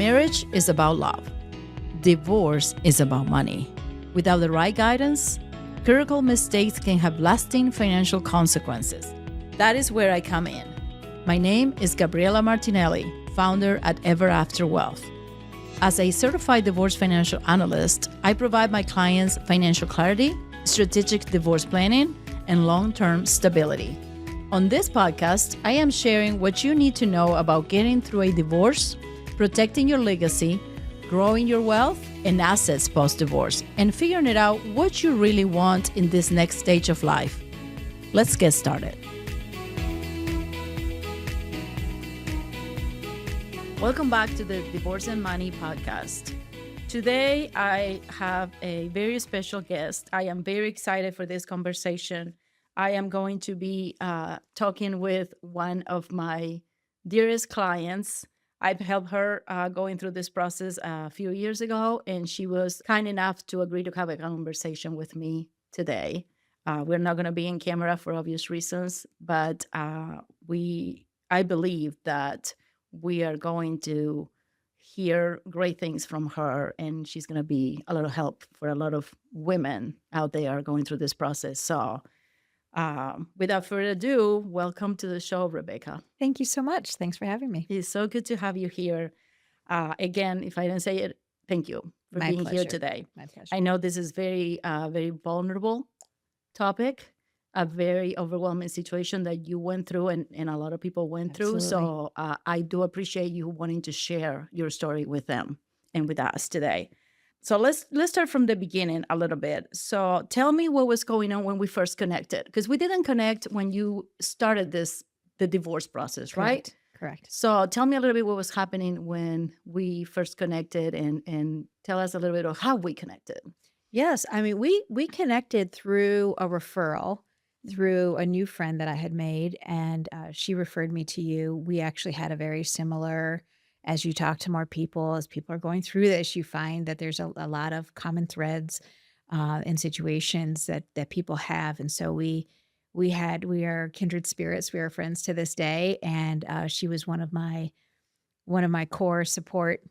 Marriage is about love. Divorce is about money. Without the right guidance, critical mistakes can have lasting financial consequences. That is where I come in. My name is Gabriela Martinelli, founder at Ever After Wealth. As a certified divorce financial analyst, I provide my clients financial clarity, strategic divorce planning, and long-term stability. On this podcast, I am sharing what you need to know about getting through a divorce, protecting your legacy, growing your wealth and assets post-divorce, and figuring it out what you really want in this next stage of life. Let's get started. Welcome back to the Divorce and Money podcast. Today, I have a very special guest. I am very excited for this conversation. I am going to be talking with one of my dearest clients. I've helped her going through this process a few years ago, and she was kind enough to agree to have a conversation with me today. We're not going to be in camera for obvious reasons, but I believe that we are going to hear great things from her, and she's going to be a lot of help for a lot of women out there going through this process. So without further ado, welcome to the show, Rebecca. Thank you so much. Thanks for having me. It's so good to have you here. Again, if I didn't say it, thank you for My being pleasure. here today. My pleasure. I know this is very vulnerable topic, a very overwhelming situation that you went through and a lot of people went through. So I do appreciate you wanting to share your story with them and with us today. So let's start from the beginning a little bit. So tell me what was going on when we first connected, because we didn't connect when you started the divorce process, right? Correct. So tell me a little bit what was happening when we first connected and tell us a little bit of how we connected. Yes. I mean, we connected through a referral through a new friend that I had made, and she referred me to you. We actually had a very similar, as you talk to more people, as people are going through this, you find that there's a lot of common threads in situations that people have. And so we are kindred spirits. We are friends to this day. And she was one of my core support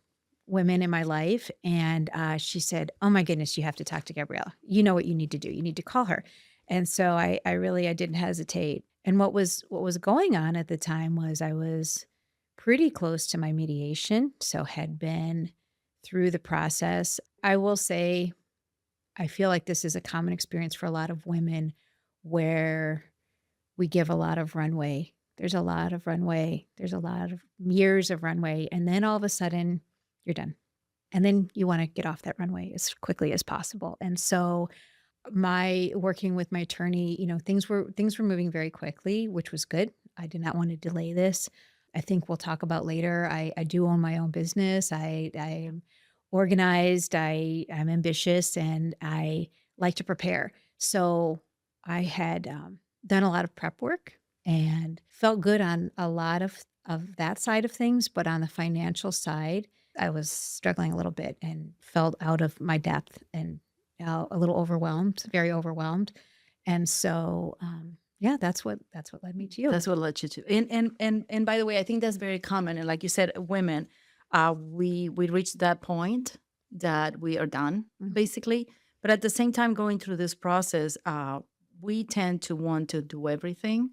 women in my life. And she said, "Oh my goodness, you have to talk to Gabriela. You know what you need to do. You need to call her." And so I didn't hesitate. And what was going on at the time was I was pretty close to my mediation, so had been through the process. I will say, I feel like this is a common experience for a lot of women where we give a lot of runway. There's a lot of runway. There's a lot of years of runway. And then all of a sudden, you're done. And then you want to get off that runway as quickly as possible. And so my working with my attorney, things were moving very quickly, which was good. I did not want to delay this. I think we'll talk about later. I do own my own business. I am organized. I'm ambitious, and I like to prepare. So I had done a lot of prep work and felt good on a lot of that side of things. But on the financial side, I was struggling a little bit and felt out of my depth and a little overwhelmed, very overwhelmed. And so, that's what led me to you. That's what led you to. And by the way, I think that's very common. And like you said, women, we reached that point that we are done, basically. But at the same time, going through this process, we tend to want to do everything.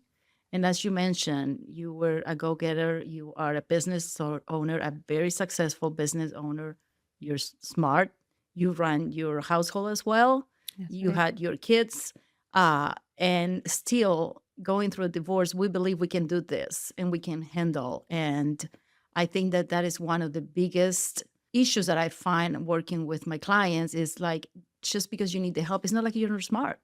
And as you mentioned, you were a go-getter. You are a business owner, a very successful business owner. You're smart. You run your household as well. That's You right. had your kids. And still going through a divorce, we believe we can do this and we can handle. And I think that is one of the biggest issues that I find working with my clients is like, just because you need the help, it's not like you're not smart.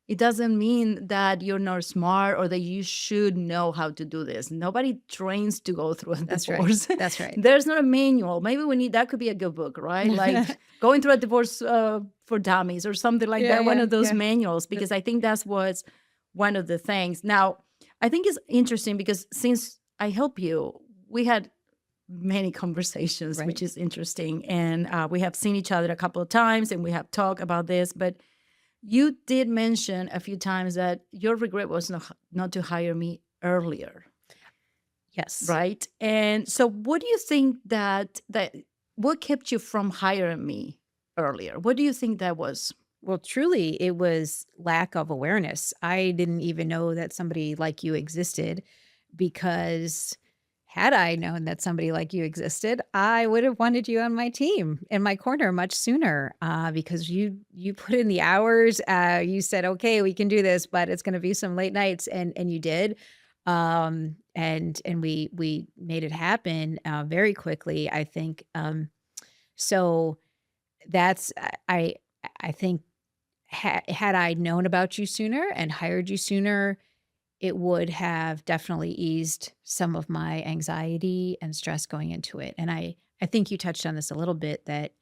It doesn't mean that you're not smart or that you should know how to do this. Nobody trains to go through a That's divorce. right. That's right. There's not a manual. Maybe that could be a good book, right? Like going through a divorce for dummies or something like that. One of those manuals, because I think that's what's one of the things. Now, I think it's interesting because since I help you, we had many conversations, Right. which is interesting. And we have seen each other a couple of times and we have talked about this, but you did mention a few times that your regret was not to hire me earlier, Yes. right? And so what do you think that what kept you from hiring me earlier? What do you think that was? Well, truly, it was lack of awareness. I didn't even know that somebody like you existed because had I known that somebody like you existed, I would have wanted you on my team in my corner much sooner because you put in the hours. You said, "Okay, we can do this, but it's going to be some late nights," and you did. And we made it happen very quickly. I think so. That's I think had I known about you sooner and hired you sooner, it would have definitely eased some of my anxiety and stress going into it. And I think you touched on this a little bit that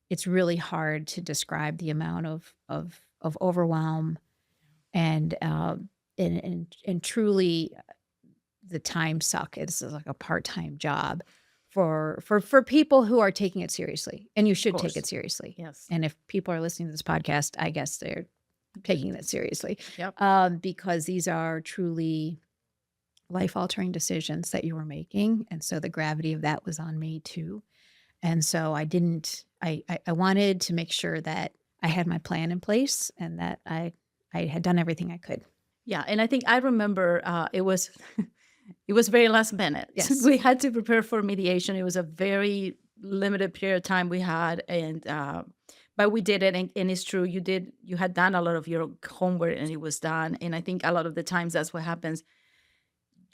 it's really hard to describe the amount of overwhelm and and truly the time suck. It's like a part-time job for people who are taking it seriously, and you Of should take it course. seriously. Yes. And if people are listening to this podcast, I guess they're taking it seriously, Yep. because these are truly life-altering decisions that you were making, and so the gravity of that was on me too. And so I didn't I wanted to make sure that I had my plan in place and that I had done everything I could. Yeah, and I think I remember it was it was very last minute. Yes. We had to prepare for mediation. It was a very limited period of time we had, and but we did it. And it's true, you had done a lot of your homework, and it was done. And I think a lot of the times that's what happens.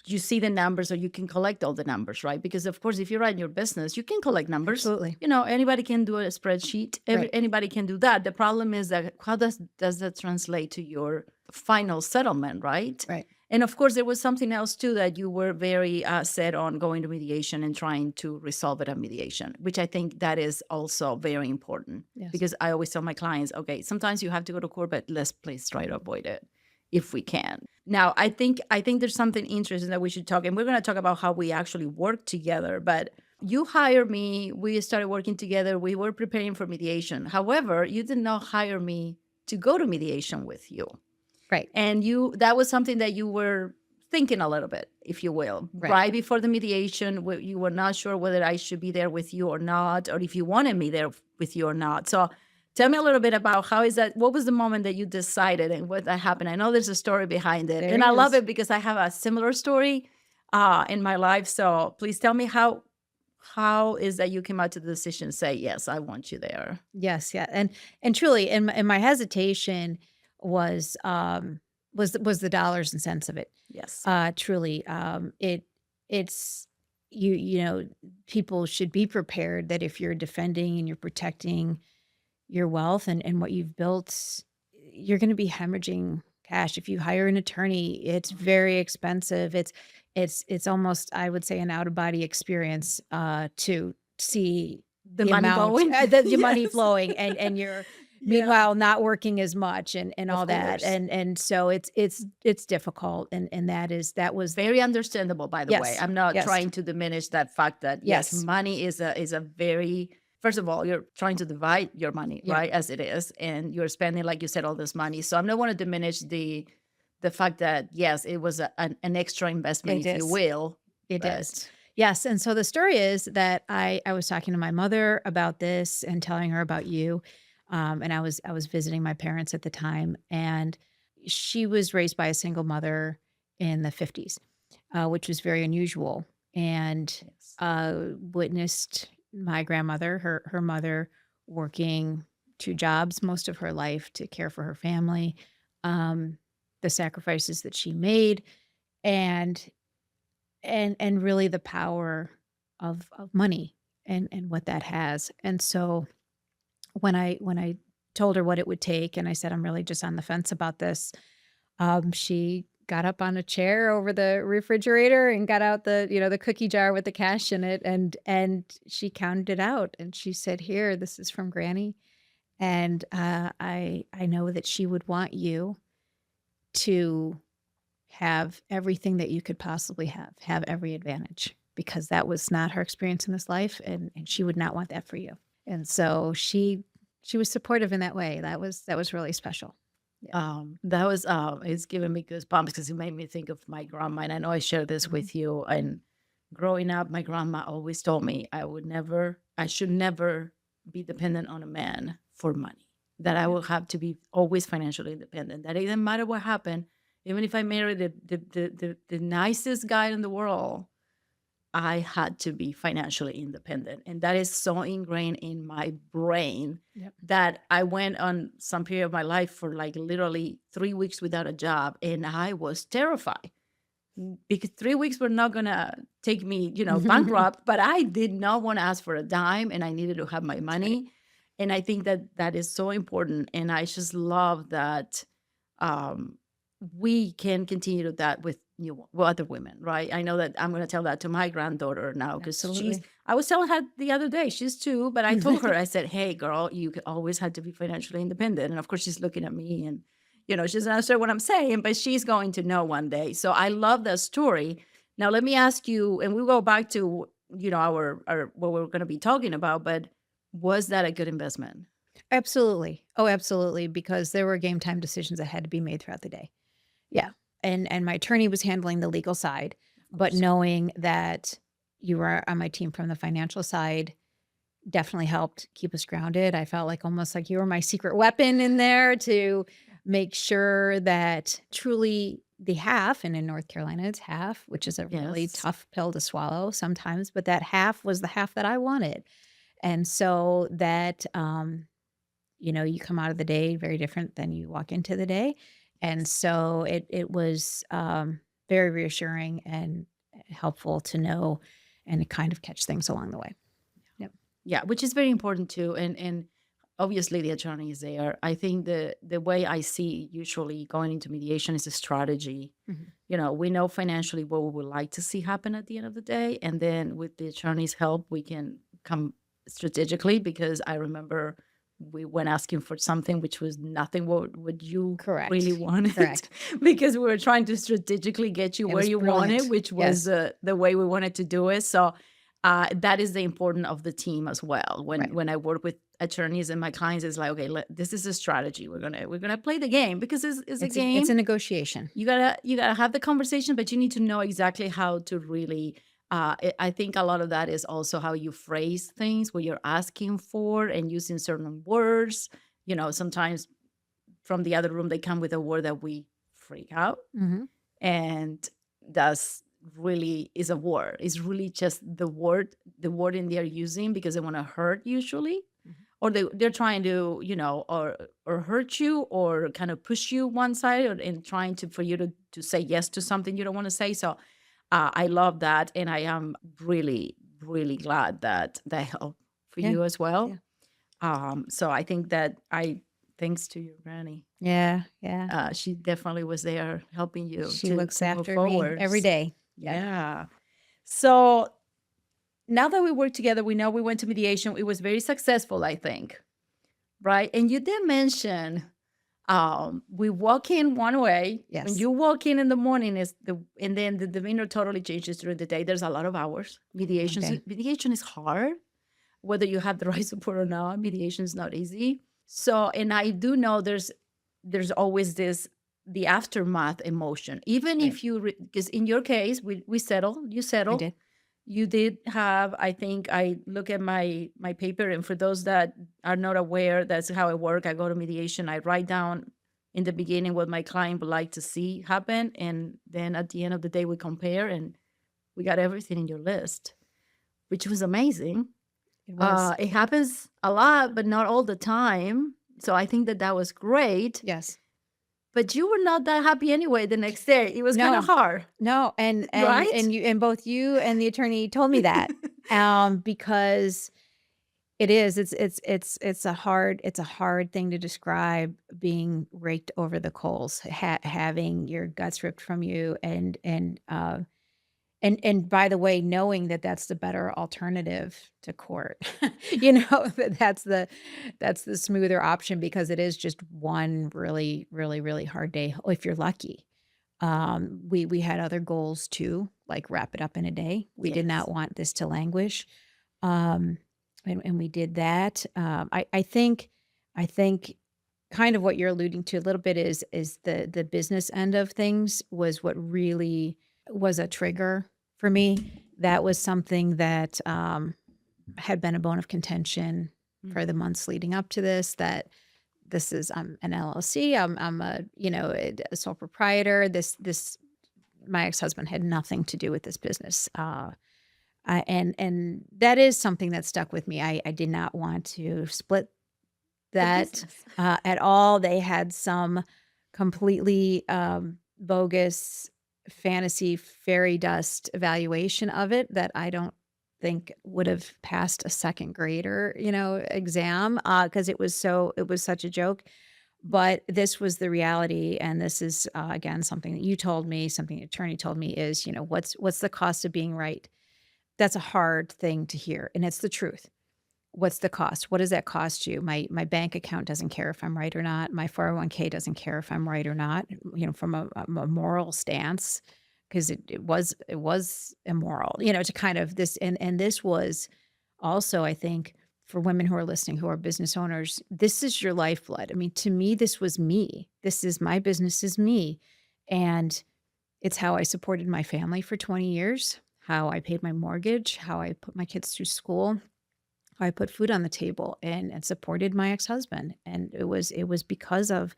You see the numbers, or you can collect all the numbers, right? Because of course, if you run your business, you can collect numbers. Absolutely. Anybody can do a spreadsheet. Right. Anybody can do that. The problem is that how does that translate to your final settlement, right? Right. And of course, there was something else too that you were very set on going to mediation and trying to resolve it at mediation, which I think that is also very important. Yes. Because I always tell my clients, okay, sometimes you have to go to court, but let's please try to avoid it if we can. Now, I think there's something interesting that we should talk, and we're going to talk about how we actually work together. But you hired me, we started working together, we were preparing for mediation. However, you did not hire me to go to mediation with you. Right. And that was something that you were thinking a little bit, if you will, right before the mediation, where you were not sure whether I should be there with you or not, or if you wanted me there with you or not. So tell me a little bit about what was the moment that you decided and what that happened? I know there's a story behind it, and I love it because I have a similar story in my life. So please tell me how is that you came out to the decision to say, yes, I want you there. Yes, yeah, and truly, and my hesitation was was the dollars and cents of it. Yes. Truly, it's you know people should be prepared that if you're defending and you're protecting your wealth and what you've built, you're going to be hemorrhaging cash. If you hire an attorney, it's very expensive. It's almost, I would say, an out of body experience to see The money going. the money Yes. flowing, and you're Yeah. meanwhile not working as much and Of all that, course. and so it's difficult, and that was Very understandable, by the way. yes, I'm not yes, trying to diminish that fact that yes, yes, money is a very first of all, you're trying to divide your money, yeah, right, as it is, and you're spending, like you said, all this money. So I'm not want to diminish the fact that yes, it was an extra investment, it if you is. will. It But is. Yes, and so the story is that I was talking to my mother about this and telling her about you, and I was visiting my parents at the time, and she was raised by a single mother in the 50s, which was very unusual, and yes. witnessed my grandmother, her mother, working two jobs most of her life to care for her family, the sacrifices that she made, and and really the power of money and what that has. And so when I told her what it would take and I said I'm really just on the fence about this, she got up on a chair over the refrigerator and got out the cookie jar with the cash in it, and she counted it out and she said, "Here, this is from Granny, and I know that she would want you to have everything that you could possibly have every advantage, because that was not her experience in this life, and she would not want that for you." And so she was supportive in that way. That was really special. Yeah. That was it's giving me goosebumps because it made me think of my grandma, and I know I shared this Mhm. with you, and growing up, my grandma always told me I should never be dependent on a man for money. That I Yeah. will have to be always financially independent. That it didn't matter what happened, even if I married the nicest guy in the world, I had to be financially independent. And that is so ingrained in my brain Yep. that I went on some period of my life for like literally 3 weeks without a job. And I was terrified because 3 weeks were not going to take me, bankrupt, but I did not want to ask for a dime and I needed to have my That's right. money. And I think that that is so important. And I just love that um, we can continue to that with other women, right? I know that I'm going to tell that to my granddaughter now because Absolutely. I was telling her the other day, she's 2, but I told her, I said, hey, girl, always had to be financially independent. And of course, she's looking at me and, she doesn't understand what I'm saying, but she's going to know one day. So I love that story. Now, let me ask you, and we'll go back to, our what we're going to be talking about, but was that a good investment? Absolutely. Oh, absolutely, because there were game time decisions that had to be made throughout the day. Yeah. And my attorney was handling the legal side, Of but course. knowing that you were on my team from the financial side definitely helped keep us grounded. I felt like almost like you were my secret weapon in there to make sure that truly the half, and in North Carolina it's half, which is a really Yes. tough pill to swallow sometimes, but that half was the half that I wanted. And so that you come out of the day very different than you walk into the day. And Yes. so it was very reassuring and helpful to know and to kind of catch things along the way. Yep. Yeah, which is very important too. And obviously the attorney is there. I think the way I see usually going into mediation is a strategy. Mhm. We know financially what we would like to see happen at the end of the day. And then with the attorney's help, we can come strategically because I remember we went asking for something which was nothing what you really Correct. wanted Correct. because we were trying to strategically get you It where was you wanted, brilliant. which was Yes. the way we wanted to do it. So that is the importance of the team as well. When Right. when I work with attorneys and my clients, it's like, okay, this is a strategy. We're gonna play the game because it's a It's game. a negotiation. You gotta have the conversation, but you need to know exactly how to really. I think a lot of that is also how you phrase things, what you're asking for, and using certain words. Sometimes from the other room they come with a word that we freak out, Mhm. and that's really is a word. It's really just the wording they're using because they want to hurt usually, Mhm. or they're trying to or hurt you or kind of push you one side or and trying to for you to say yes to something you don't want to say. So I love that, and I am really really glad that that helped for Yeah. you as well. Yeah. So I think that I thanks to your granny, Yeah. Yeah. she definitely was there helping you She to looks move after me forward. every day. Yep. Yeah. So now that we work together, we know we went to mediation. It was very successful, I think. Right. And you did mention we walk in one way. When Yes. you walk in the morning is and then the demeanor totally changes during the day. There's a lot of hours. Long day. Mediation is hard, whether you have the right support or not. Mediation is not easy. So, and I do know there's always the aftermath emotion. Even Right. if because in your case, we settle, you I settle. did. You did have, I think I look at my paper, and for those that are not aware, that's how I work. I go to mediation. I write down in the beginning what my client would like to see happen, and then at the end of the day, we compare, and we got everything in your list, which was amazing. It was. It happens a lot, but not all the time. So I think that that was great. Yes. But you were not that happy anyway the next day. It was kind of No. hard, No, and right? and you and both you and the attorney told me that, because it's a hard thing to describe being raked over the coals, having your guts ripped from you, and by the way, knowing that that's the better alternative to court. That that's the smoother option because it is just one really, really, really hard day if you're lucky. We had other goals too, like wrap it up in a day. We did Yes. not want this to languish. Um, and we did that. I think kind of what you're alluding to a little bit is the business end of things was what really was a trigger for me. that was something that had been a bone of contention Mm. for the months leading up to this. That I'm an LLC. I'm a a sole proprietor. This my ex husband had nothing to do with this business. And that is something that stuck with me. I did not want to split The that business. at all. They had some completely bogus fantasy fairy dust evaluation of it that I don't think would have passed a second grader, exam, because it was such a joke. But this was the reality, and this is again something that you told me, something the attorney told me is, what's the cost of being right? That's a hard thing to hear, and it's the truth. What's the cost? What does that cost you? My bank account doesn't care if I'm right or not. My 401k doesn't care if I'm right or not, from a moral stance, because it was immoral, to kind of this, and this was also, I think, for women who are listening who are business owners, this is your lifeblood. I mean, to me, this was me. This is my business is me. And it's how I supported my family for 20 years, how I paid my mortgage, how I put my kids through school, how I put food on the table and supported my ex-husband. And it was because of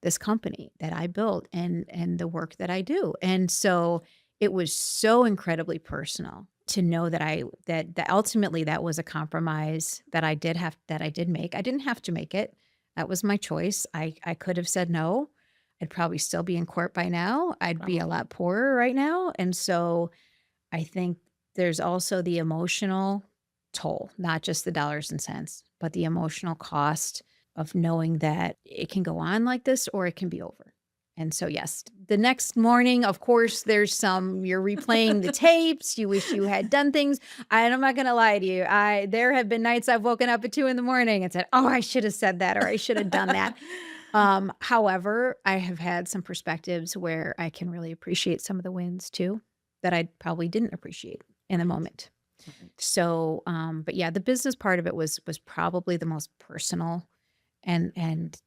this company that I built and the work that I do. And so it was so incredibly personal to know that that ultimately that was a compromise that I did make. I didn't have to make it. That was my choice. I could have said no. I'd probably still be in court by now. I'd be a Probably. lot poorer right now. And so I think there's also the emotional toll, not just the dollars and cents, but the emotional cost of knowing that it can go on like this or it can be over. And so, yes, the next morning, of course, you're replaying the tapes. You wish you had done things. And I'm not going to lie to you. There have been nights I've woken up at 2 a.m. and said, oh, I should have said that, or I should have done that. However, I have had some perspectives where I can really appreciate some of the wins too, that I probably didn't appreciate in the moment. Right. So, but yeah, the business part of it was probably the most personal, and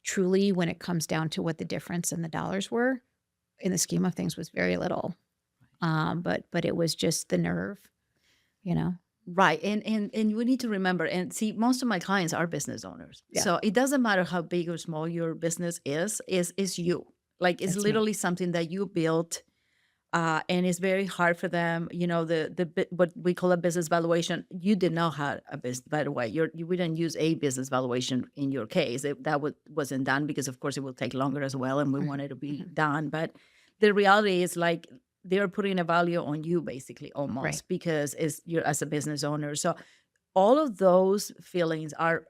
truly, when it comes down to what the difference in the dollars were, in the scheme of things, was very little. But it was just the nerve, you know. Right. And you need to remember and see most of my clients are business owners. Yeah, So it doesn't matter how big or small your business is you. Like it's that's me. literally something that you built and it's very hard for them. What we call a business valuation. You did not have a business, by the way. You wouldn't use a business valuation in your case. Wasn't done because, of course, it will take longer as well, and we Mhm, want it to be mhm. done. But the reality is, like, they're putting a value on you, basically, Right. almost because it's you're as a business owner. So all of those feelings are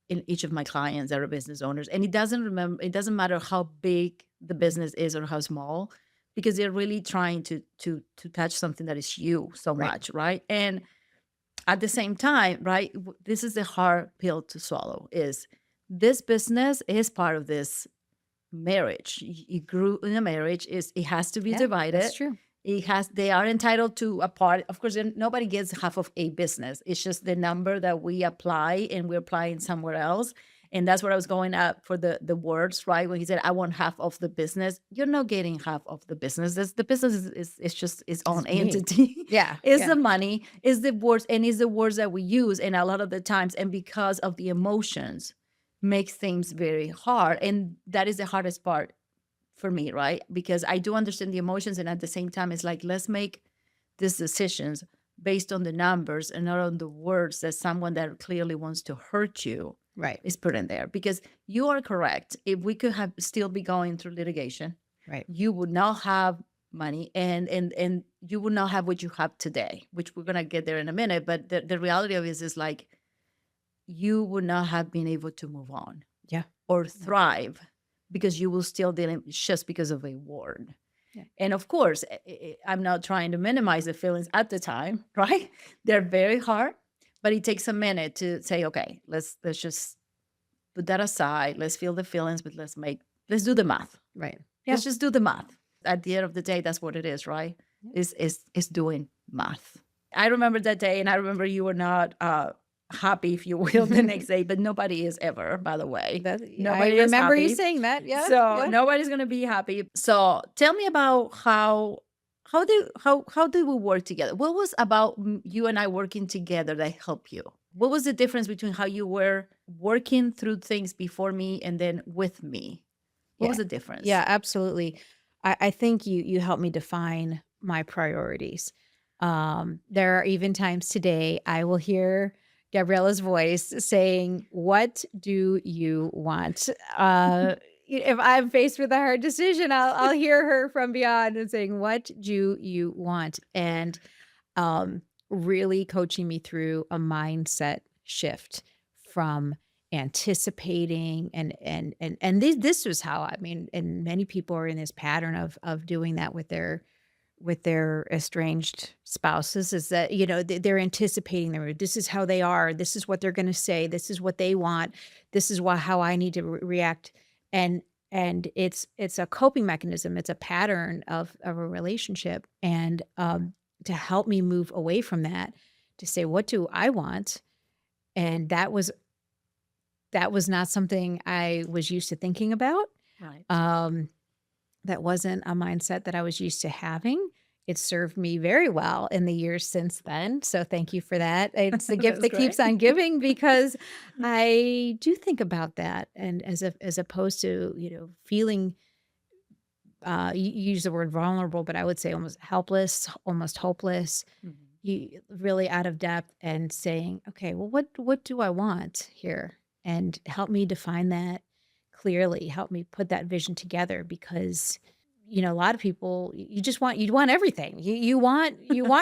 in each of my clients that are business owners. And it doesn't matter how big the business is or how small, because they're really trying to touch something that is you so Right. much, right? And at the same time, right, this is the hard pill to swallow is this business is part of this marriage. It grew in a marriage, is it has to be Yeah, divided. that's true. They are entitled to a part. Of course, nobody gets half of a business. It's just the number that we apply and we're applying somewhere else. And that's what I was going at for the words, right? When he said, I want half of the business, you're not getting half of the business. The business is just its own It's me. entity. Yeah, Is yeah. the money, is the words, and is the words that we use. And a lot of the times, and because of the emotions, makes things very hard. And that is the hardest part for me, right? Because I do understand the emotions, and at the same time, it's like, let's make these decisions based on the numbers and not on the words that someone that clearly wants to hurt you Right. is put in there. Because you are correct. If we could have still be going through litigation, Right. you would not have money, and you would not have what you have today, which we're gonna get there in a minute. But the reality of it is like you would not have been able to move on Yeah. or Yeah. thrive because you will still dealing just because of a word. Yeah. And of course, I'm not trying to minimize the feelings at the time, right? They're very hard, but it takes a minute to say, okay, let's just put that aside. Let's feel the feelings, but let's do the math. Right. Yeah. Let's just do the math. At the end of the day, that's what it is, right? Yeah. Is doing math. I remember that day, and I remember you were not happy, if you will, the next day, but nobody is ever, by the way. I Nobody is remember you happy. saying that. Yeah. So Yeah. nobody's gonna be happy. So tell me about how did we work together? What was about you and I working together that helped you? What was the difference between how you were working through things before me and then with me? What Yeah. was the difference? Yeah, absolutely. I think you helped me define my priorities. There are even times today I will hear Gabriella's voice saying, "What do you want?" If I'm faced with a hard decision, I'll hear her from beyond and saying, "What do you want?" And um, really coaching me through a mindset shift from anticipating and this was how I mean, and many people are in this pattern of doing that with their estranged spouses is that they're anticipating this is how they are, this is what they're going to say, this is what they want, this is how I need to react, and it's a coping mechanism, it's a pattern of a relationship, and to help me move away from that, to say, what do I want? And that was not something I was used to thinking about. Right. Um, that wasn't a mindset that I was used to having. It served me very well in the years since then. So thank you for that. It's the gift That's that great. keeps on giving because I do think about that. And as opposed to, feeling you use the word vulnerable, but I would say almost helpless, almost hopeless, Mhm. you really out of depth, and saying, okay, well, what do I want here? And help me define that clearly, help me put that vision together because a lot of people you want everything. You want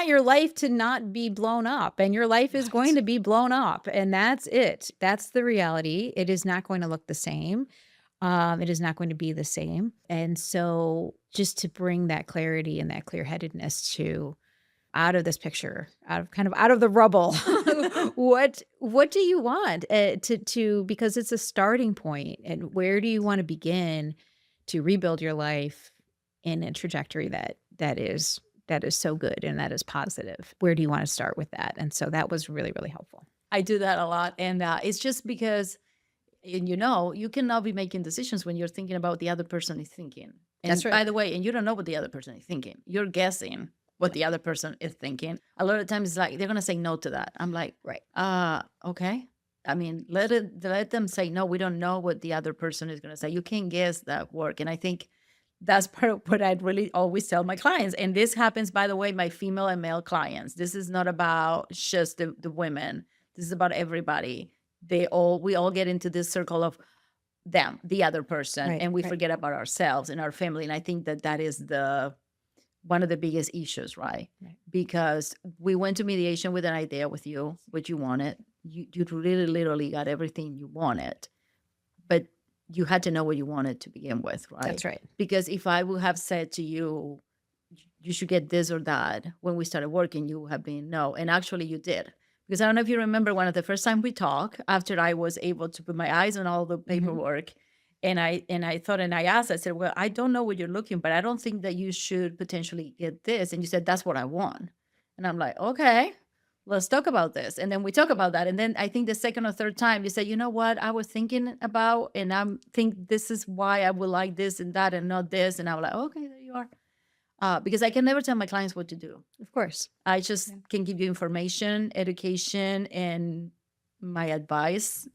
your life to not be blown up, and your life is going Right. to be blown up, and that's it. That's the reality. It is not going to look the same. It is not going to be the same. And so just to bring that clarity and that clear-headedness to out of this picture, out of the rubble. What do you want to because it's a starting point, and where do you want to begin to rebuild your life in a trajectory that is so good and that is positive? Where do you want to start with that? And so that was really, really helpful. I do that a lot. And it's just because, and you cannot be making decisions when you're thinking about the other person is thinking. That's And right. by the way, and you don't know what the other person is thinking. You're guessing what the other person is thinking. A lot of times it's like they're gonna say no to that. I'm like, Right. okay. I mean, let them say no. We don't know what the other person is gonna say. You can't guess that work. And I think that's part of what I really always tell my clients. And this happens, by the way, my female and male clients. This is not about just the women. This is about everybody. We all get into this circle of them, the other person, Right. and we Right. forget about ourselves and our family. And I think that is the one of the biggest issues, right? Right. Because we went to mediation with an idea with you, what you wanted. You really literally got everything you wanted, but you had to know what you wanted to begin with, right? That's right. Because if I would have said to you, you should get this or that when we started working, you would have been no. And actually, you did. Because I don't know if you remember one of the first time we talked after I was able to put my eyes on all the Mhm. paperwork. And I thought, and I asked, I said, well, I don't know what you're looking, but I don't think that you should potentially get this. And you said, that's what I want. And I'm like, okay, let's talk about this. And then we talk about that. And then I think the second or third time you said, you know what I was thinking about, and I think this is why I would like this and that and not this. And I was like, okay, there you are. Because I can never tell my clients what to do. Of course. I just Yeah. can give you information, education, and my advice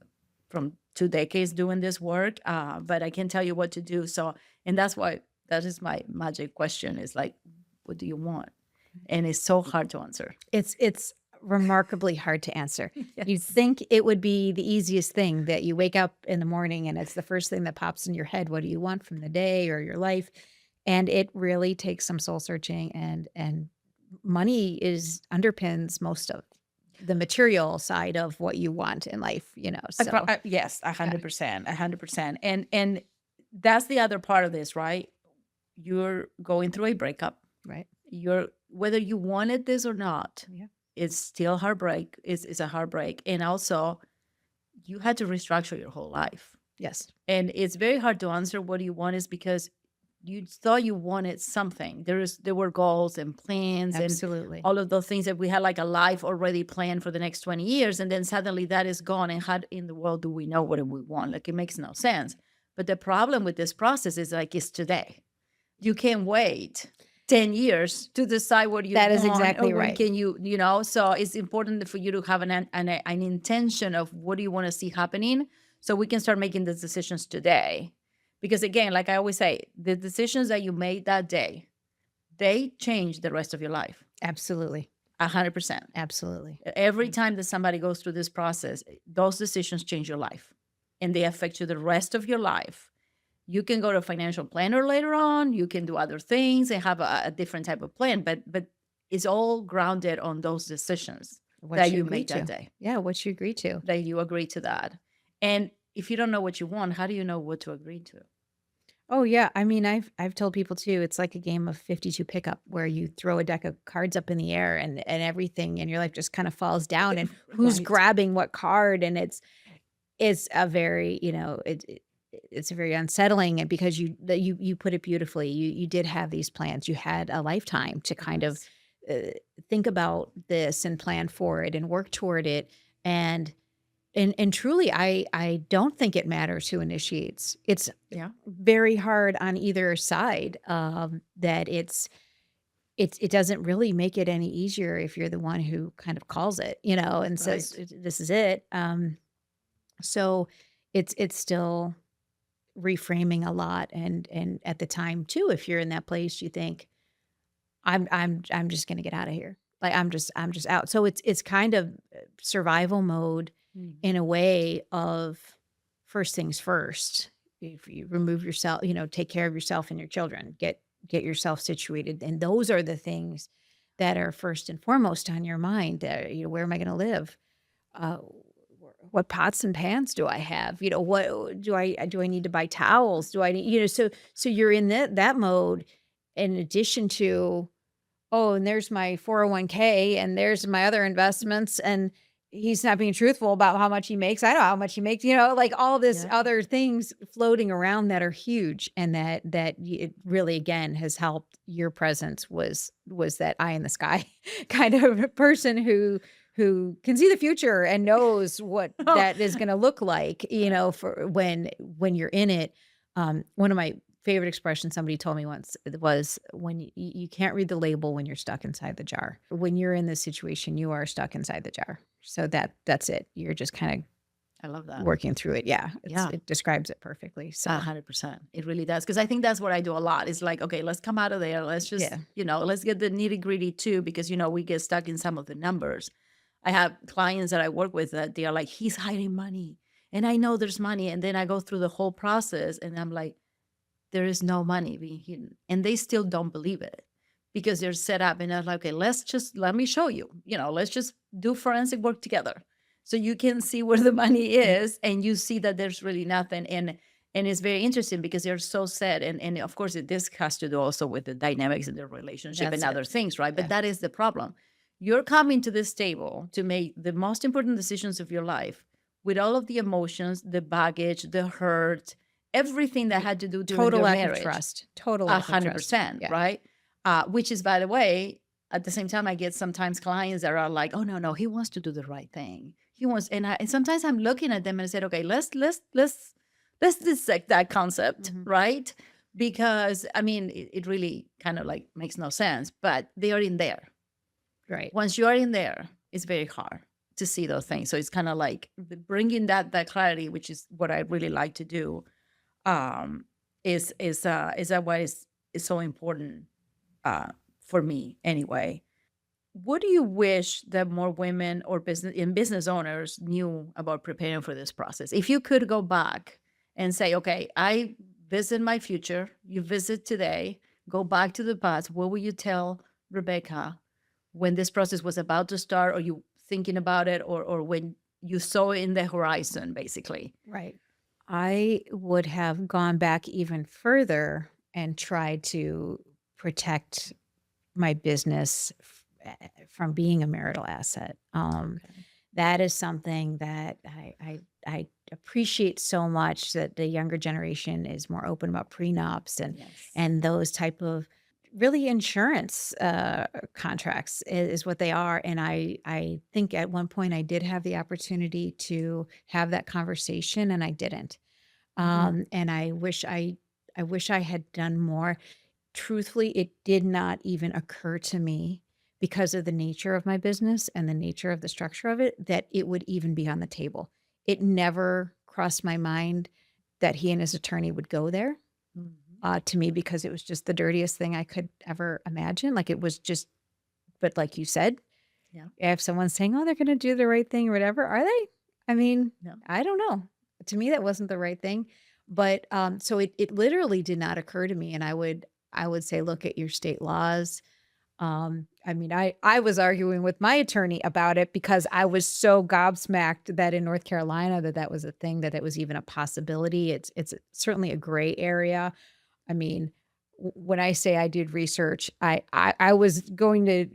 from 2 decades doing this work. But I can tell you what to do. So, and that's why that is my magic question is like, what do you want? And it's so hard to answer. It's remarkably hard to answer. You'd Yes. think it would be the easiest thing that you wake up in the morning and it's the first thing that pops in your head. What do you want from the day or your life? And it really takes some soul searching, and money is underpins most of the material side of what you want in life, so Yes, a yeah. 100%, 100%. And that's the other part of this, right? You're going through a breakup. Right. You're whether you wanted this or not, Yeah. it's still heartbreak. It's a heartbreak. And also you had to restructure your whole life. Yes. And it's very hard to answer what you want is because you thought you wanted something. There were goals and plans and Absolutely. all of those things that we had like a life already planned for the next 20 years. And then suddenly that is gone. And how in the world do we know what we want? Like it makes no sense. But the problem with this process is like it's today. You can't wait. 10 years to decide what you That is want or exactly when right. can you know. So it's important for you to have an intention of what do you want to see happening, so we can start making the decisions today. Because again, like I always say, the decisions that you made that day, they change the rest of your life. Absolutely. 100%. Absolutely. Every time that somebody goes through this process, those decisions change your life and they affect you the rest of your life. You can go to a financial planner later on, you can do other things and have a different type of plan, but it's all grounded on those decisions What that you you agree made that to. day, Yeah, what you agree to. that you agree to that. And if you don't know what you want, how do you know what to agree to? Oh yeah, I mean, I've told people too, it's like a game of 52 pickup where you throw a deck of cards up in the air and everything in your life just kind of falls down and who's Right. grabbing what card and it's a very, it's a very unsettling and because you put it beautifully. You did have these plans. You had a lifetime to kind of Yes. uh, think about this and plan for it and work toward it and and truly, I don't think it matters who initiates. It's Yeah. very hard on either side, that it doesn't really make it any easier if you're the one who kind of calls it, and says, Right. This is it." So it's still reframing a lot, and at the time too, if you're in that place, you think, I'm just gonna get out of here. Like, I'm just out. So it's kind of survival mode in Mhm. a way of first things first. If you remove yourself, take care of yourself and your children, get yourself situated. And those are the things that are first and foremost on your mind. Where am I gonna live? Uh, what pots and pans do I have? What do I need to buy towels? Do I need, so you're in that mode in addition to, oh, and there's my 401k and there's my other investments and he's not being truthful about how much he makes. I know how much he makes, like all this Yeah. other things floating around that are huge and it really again has helped. Your presence was that eye in the sky kind of person who can see the future and knows what that is going to look like, for when you're in it. One of my favorite expression somebody told me once was when you can't read the label when you're stuck inside the jar. When you're in this situation, you are stuck inside the jar. So that's it. You're just kind I love of that. working through it. Yeah, Yeah. it describes it perfectly. So 100%. It really does. Because I think that's what I do a lot. It's like, okay, let's come out of there. Let's just, yeah, let's get the nitty gritty too, because, we get stuck in some of the numbers. I have clients that I work with that they are like, he's hiding money. And I know there's money. And then I go through the whole process and I'm like, there is no money being hidden. And they still don't believe it because they're set up and they're like, okay, let me show you, let's just do forensic work together. So you can see where the money is and you see that there's really nothing. And it's very interesting because they're so sad. And of course, this has to do also with the dynamics in their relationship and that's it. other things, right? But Yeah, that is the problem. You're coming to this table to make the most important decisions of your life with all of the emotions, the baggage, the hurt, everything that had to do during total their lack of marriage. trust. Total A lack of hundred trust. percent, Yeah, right? Which is, by the way, at the same time, I get sometimes clients that are like, "Oh no, he wants to do the right thing. He wants," and sometimes I'm looking at them and I said, "Okay, let's dissect that concept, hmm right? Because I mean, it really kind of like makes no sense, but they are in there. right. Once you are in there, it's very hard to see those things. So it's kind of like bringing that clarity, which is what I really like to do, um, is that why is so important uh, for me anyway. What do you wish that more women or business owners knew about preparing for this process? If you could go back and say, okay, I visit my future, you visit today, go back to the past, what would you tell Rebecca when this process was about to start, or you thinking about it, or when you saw it in the horizon, basically? Right. I would have gone back even further and tried to protect my business from being a marital asset. Okay. That is something that I appreciate so much that the younger generation is more open about prenups Yes. and those type of really insurance contracts is what they are. And I think at one point I did have the opportunity to have that conversation and I didn't. Mhm. And I wish I had done more truthfully, it did not even occur to me because of the nature of my business and the nature of the structure of it that it would even be on the table. It never crossed my mind that he and his attorney would go there, Mhm. to me, because it was just the dirtiest thing I could ever imagine. Like, it was just, but like you said, Yeah. if someone's saying, "Oh, they're gonna do the right thing," or whatever, are they? I mean, Yeah. I don't know. To me, that wasn't the right thing. But, so it literally did not occur to me, and I would say, look at your state laws. I mean, I was arguing with my attorney about it because I was so gobsmacked that in North Carolina that that was a thing, that it was even a possibility. It's certainly a gray area. I mean, when I say I did research, I was going to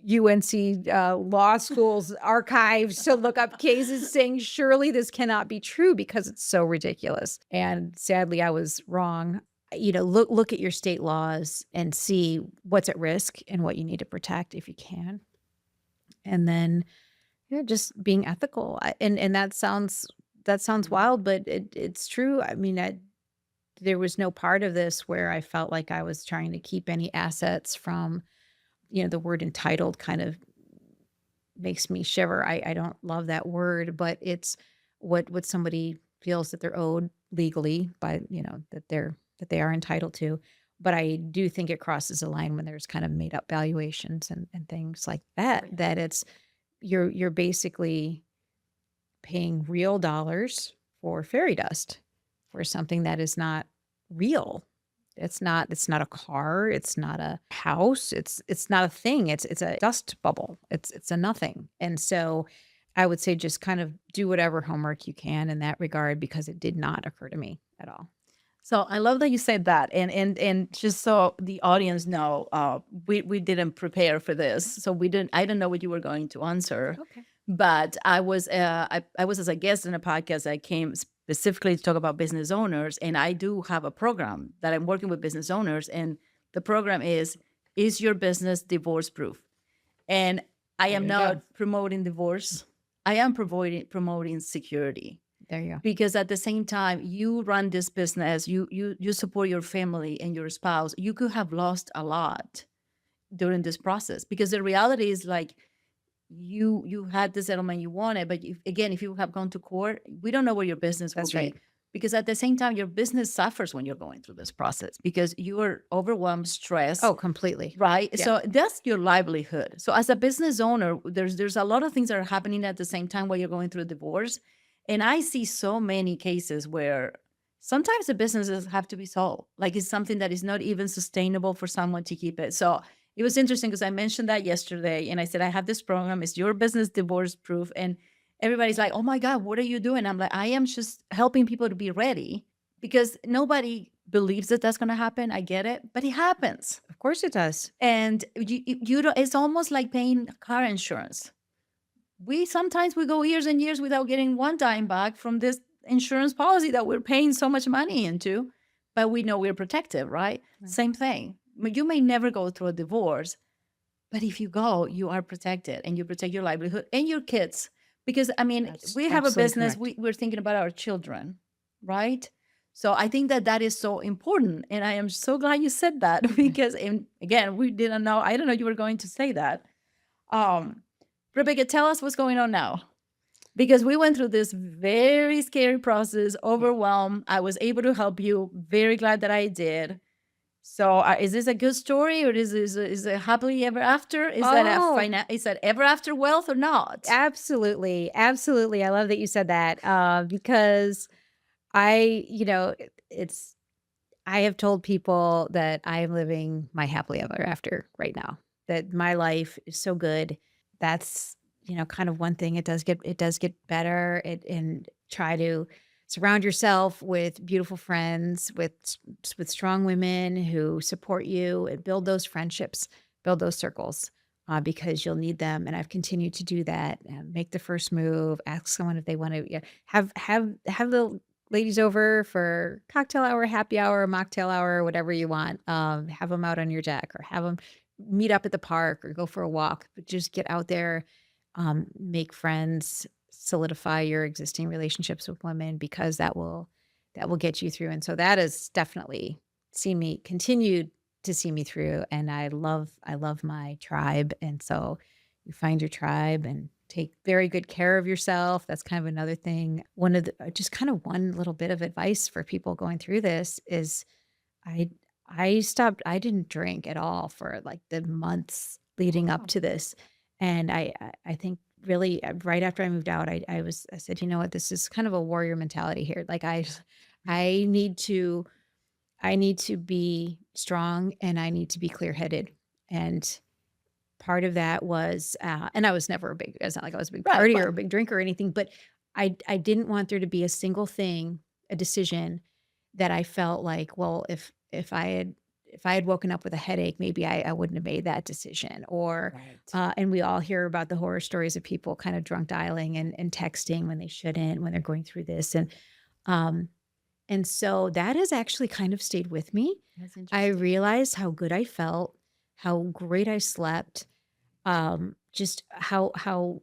UNC law school's archives to look up cases saying surely this cannot be true because it's so ridiculous. And sadly, I was wrong. Look at your state laws and see what's at risk and what you need to protect if you can. And then, yeah, just being ethical. And that sounds Mhm. wild, but it's true. I mean, there was no part of this where I felt like I was trying to keep any assets from, the word entitled kind of makes me shiver. I don't love that word, but it's what somebody feels that they're owed legally by, that they are entitled to. But I do think it crosses a line when there's kind of made up valuations and things like Oh, that, yeah. that it's you're basically paying real dollars for fairy dust for something that is not real. It's not a car, it's not a house, it's not a thing. It's a dust bubble. It's a nothing. And so I would say just kind of do whatever homework you can in that regard because it did not occur to me at all. So I love that you said that, and just so the audience know, we didn't prepare for this, so we didn't. I didn't know what you were going to answer, Okay. but I was as a guest in a podcast. I came specifically to talk about business owners, and I do have a program that I'm working with business owners, and the program is your business divorce proof? And I There am you go. not promoting divorce. I am promoting security, There you go. because at the same time you run this business, you support your family and your spouse, you could have lost a lot during this process, because the reality is like you had the settlement you wanted, but again, if you have gone to court, we don't know where your business will That's right. be, because at the same time your business suffers when you're going through this process because you are overwhelmed, stressed, Oh, completely. right? Yeah. So that's your livelihood. So as a business owner, there's a lot of things that are happening at the same time while you're going through a divorce. And I see so many cases where sometimes the businesses have to be sold. Like it's something that is not even sustainable for someone to keep it. So it was interesting because I mentioned that yesterday and I said, I have this program, it's your business divorce proof. And everybody's like, oh my God, what are you doing? I'm like, I am just helping people to be ready, because nobody believes that that's going to happen. I get it, but it happens. Of course it does. And you don't, it's almost like paying car insurance. We sometimes we go years and years without getting one dime back from this insurance policy that we're paying so much money into, but we know we're protected, right? Right. Same thing. You may never go through a divorce, but if you go, you are protected and you protect your livelihood and your kids. Because I mean, That's we have a absolutely business, correct. we're thinking about our children, right? So I think that that is so important. And I am so glad you said that because, and again, we didn't know, I don't know you were going to say that. Um, Rebecca, tell us what's going on now, because we went through this very scary process, Yeah. overwhelmed. I was able to help you. Very glad that I did. So, is this a good story, or is it happily ever after? Is that Oh, is that ever after wealth or not? absolutely, absolutely. I love that you said that, because it's I have told people that I am living my happily ever after right now, that my life is so good. That's, kind of one thing. It does get better. And try to surround yourself with beautiful friends, with strong women who support you, and build those friendships, build those circles. Because you'll need them, and I've continued to do that. Make the first move. Ask someone if they want to, have the ladies over for cocktail hour, happy hour, mocktail hour, whatever you want. Have them out on your deck, or have them meet up at the park, or go for a walk. But just get out there, make friends, solidify your existing relationships with women, because that will get you through. And so that has definitely seen me continue to see me through, and I love my tribe, and so you find your tribe and take very good care of yourself. That's kind of another thing. One of the just kind of one little bit of advice for people going through this is I I didn't drink at all for, like, the months leading up Wow. to this, and I think really, right after I moved out, I said, "You know what? This is kind of a warrior mentality here." Like, I need to I need to be strong, and I need to be clear-headed, and part of that was, and I was never a big it's not like I was a big Right, partier or but a big drinker or anything, but I didn't want there to be a single thing, a decision that I felt like, well, if I had woken up with a headache, maybe I wouldn't have made that decision. Or, right. and we all hear about the horror stories of people kind of drunk dialing and texting when they shouldn't, when they're going through this. Um, and so that has actually kind of stayed with me. That's I interesting. realized how good I felt, how great I slept, just how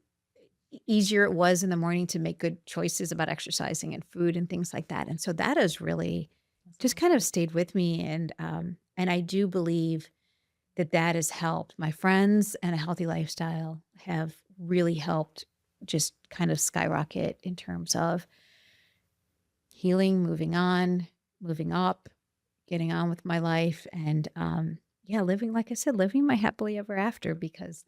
easier it was in the morning to make good choices about exercising and food and things like that. And so that has really That's just kind of awesome. stayed with me, and I do believe that that has helped. My friends and a healthy lifestyle have really helped just kind of skyrocket in terms of healing, moving on, moving up, getting on with my life, and yeah, living, like I said, living my happily ever after, because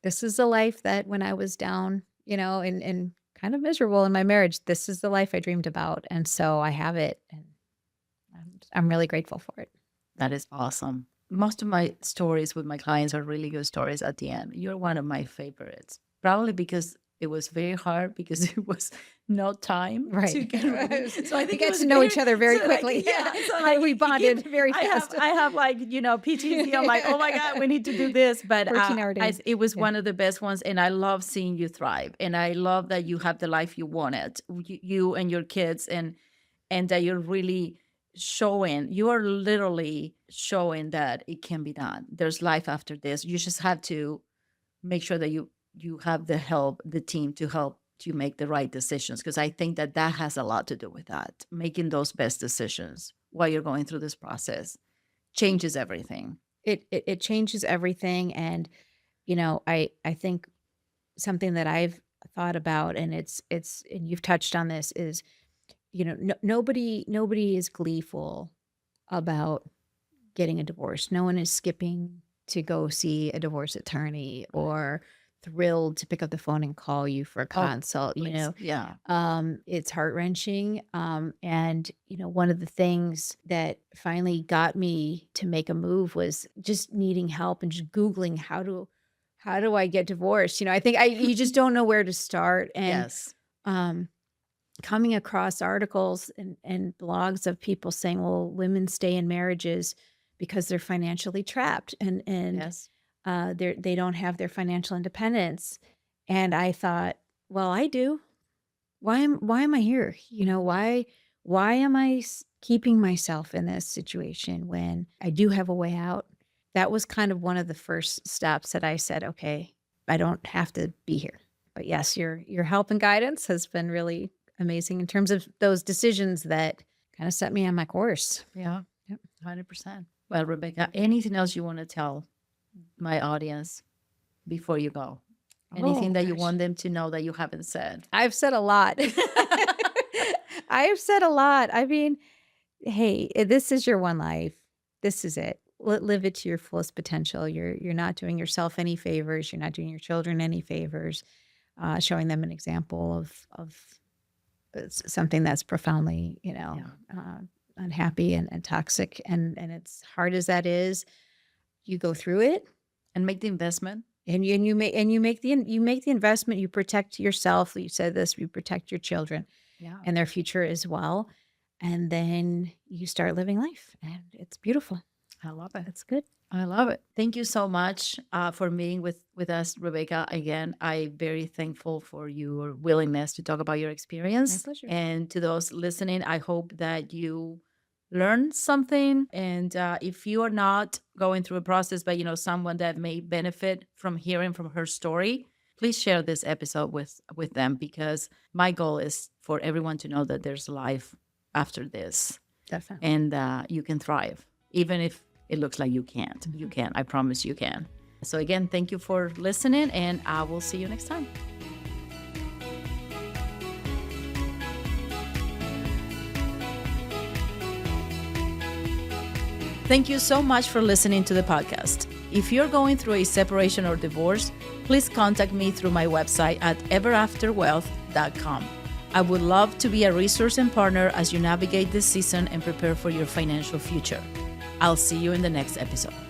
this is the life that when I was down, and kind of miserable in my marriage, this is the life I dreamed about, and so I have it, and I'm really grateful for it. That is awesome. Most of my stories with my clients are really good stories at the end. You're one of my favorites, probably because it was very hard because it was no time to Right. get ready. So I We think it got was to know very each other very so like quickly. yeah. So And like we it give bonded very fast. I have like PTSD. I'm like, oh my god, we need to do this. But 14-hour days. it was Yeah. one of the best ones, and I love seeing you thrive, and I love that you have the life you wanted, you and your kids, and that you're really showing you are literally showing that it can be done. There's life after this. You just have to make sure that you have the help, the team to help you make the right decisions, because I think that that has a lot to do with that, making those best decisions while you're going through this process changes everything. It changes everything, and, I think something that I've thought about, and it's and you've touched on this, is, nobody is gleeful about getting a divorce. No one is skipping to go see a divorce attorney Right. or thrilled to pick up the phone and call you for a Oh, consult. please. Yeah. It's heart-wrenching. And one of the things that finally got me to make a move was just needing help and just Googling how do I get divorced? I think you just don't know where to start. And Yes. um coming across articles and blogs of people saying, well, women stay in marriages because they're financially trapped, and Yes. they don't have their financial independence. And I thought, well, I do. Why am I here? Why am I keeping myself in this situation when I do have a way out? That was kind of one of the first steps that I said, okay, I don't have to be here. But yes, your help and guidance has been really amazing in terms of those decisions that kind of set me on my course. Yeah. Yep. 100%. Well, Rebecca, anything else you want to tell my audience before you go? Anything Oh that you gosh. want them to know that you haven't said? I've said a lot. I have said a lot. I mean, hey, this is your one life. This is it. Live it to your fullest potential. You're not doing yourself any favors. You're not doing your children any favors. Showing them an example of something that's profoundly, Yeah. unhappy and toxic. And it's hard as that is, you go through it, And make the investment. and you make the investment. You protect yourself. You said this. You protect your children Yeah. and their future as well. And then you start living life, and it's beautiful. I love it. It's good. I love it. Thank you so much for meeting with us, Rebecca. Again, I'm very thankful for your willingness to talk about your My experience. pleasure. And to those listening, I hope that you learned something. And if you are not going through a process, but someone that may benefit from hearing from her story, please share this episode with them, because my goal is for everyone to know that there's life after this, Definitely. and you can thrive. even if it looks like you can't. You can. I promise you can. So again, thank you for listening, and I will see you next time. Thank you so much for listening to the podcast. If you're going through a separation or divorce, please contact me through my website at everafterwealth.com. I would love to be a resource and partner as you navigate this season and prepare for your financial future. I'll see you in the next episode.